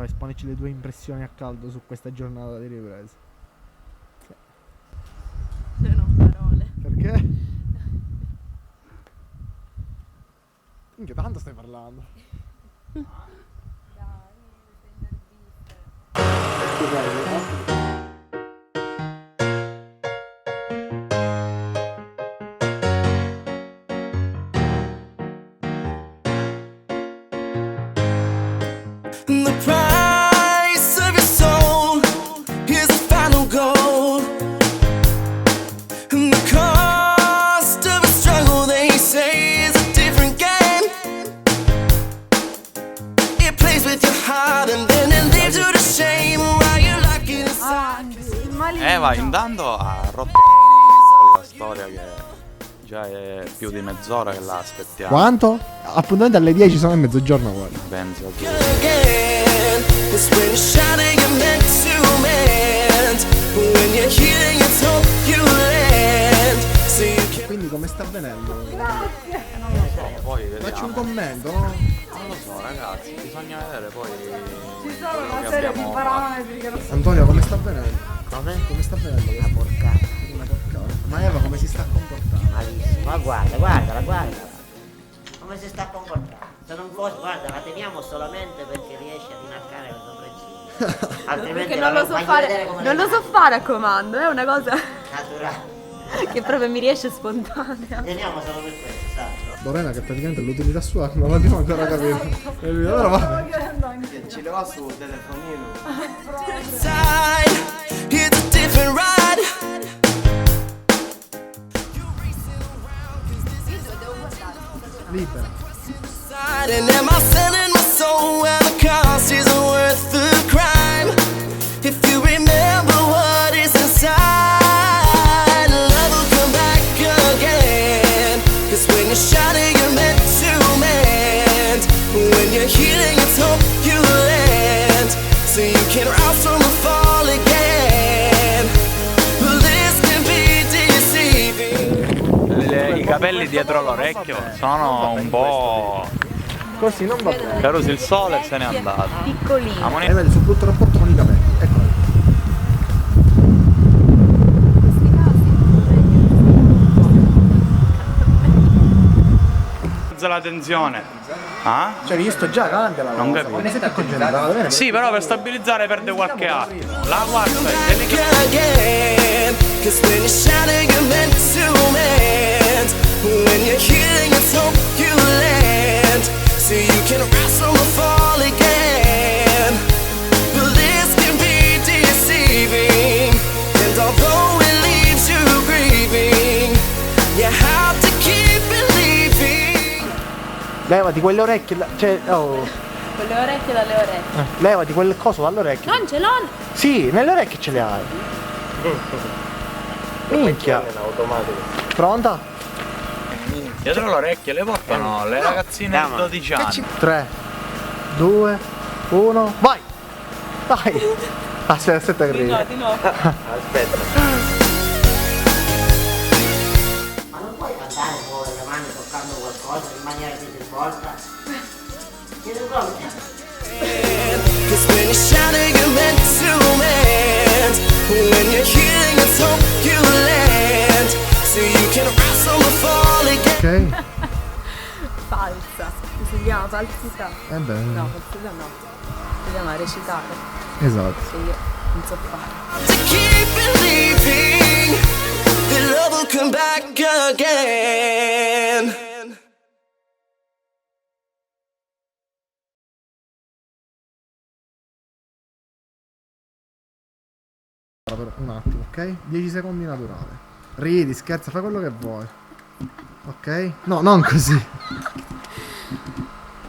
Esponici le tue impressioni a caldo su questa giornata di ripresa. Non ho parole. Perché? Minchia, tanto stai parlando. Dai, sei nervista. The price of your soul is the final goal. And the cost of a struggle, they say, is a different game. It plays with your heart and then it leaves you to shame while you're locked inside. Eva intanto ha rotto con la storia che già è più di mezz'ora che la aspettiamo. Quanto? Appuntamento alle 10 sono a mezzogiorno guarda. Penso tu. Again, it's when you're shouting you're meant to mend. When you're healing it's hope you land. So you can Quindi come sta avvenendo? Poi Facci un vediamo. commento, no? Non lo so ragazzi, bisogna vedere poi. Ci sono quello una che serie di abbiamo parametri che non so. Antonio come sta avvenendo? Come? Come sta avvenendo? Una porcata. Una porcata. Ma Eva come si sta comportando? Malissimo. Ma guarda. Come si sta comportando? Se non fosse, guarda, la teniamo solamente perché riesce ad inarcare le sopracciglia. Altrimenti Perché non lo so fare. Non lo so fare a comando, è una cosa naturale. che proprio mi riesce spontanea. Teniamo solo per questo, sai? Lorena che praticamente l'utilità sua non l'abbiamo ancora capito. Allora va. Ce l'ho sul telefonino. inside. It's a different ride. Libera. And am I selling my soul where the cost isn't worth the crime? If you remember what is inside, love will come back again. 'Cause when you're shouting you're meant to mend. When you're healing it's hope you land. So you can rise from the fall again. But this can be deceiving. I capelli dietro l'orecchio sono un po'. Così non va bene. Caruso il sole e se n'è andato. Piccolino. E vedi sul brutto rapporto con i capelli. Ecco. La tensione. Ah? Cioè io sto già avanti alla Non cosa. capisco. Ma ne siete accorgendo? Va bene? Sì, però per stabilizzare perde qualche attimo. La quarta è delicata. Again, 'cause when you're shouting you're meant to mend. When you're healing it's hope you land. So you can rise from the fall again. But this can be deceiving. And although it leaves you grieving, you have to keep believing. Levati quelle orecchie, cioè, oh, Con le orecchie dalle orecchie. levati quel coso dalle orecchie. Non ce l'ho. Sì, nelle orecchie ce le hai. Minchia. Pronta? Dietro l'orecchio le portano le ragazzine di 12 anni. 3, 2, 1, vai! Vai! Aspetta che arrivi. Di nuovo. Aspetta. Ma non puoi cantare con le mani toccando qualcosa in maniera disinvolta? Che ne vuoi? 'Cause when you're shouting you're meant to mend. When you're healing it's hope you land. So you can rise from the fall again. Ok? Falsa. Si chiama falsità. Bene. No, falsità no. Si chiama recitare. Esatto. Che io non so fare. To keep believing that love will come back again. Per un attimo, ok? 10 secondi naturale. Ridi, scherza, fai quello che vuoi. Ok? No, non così.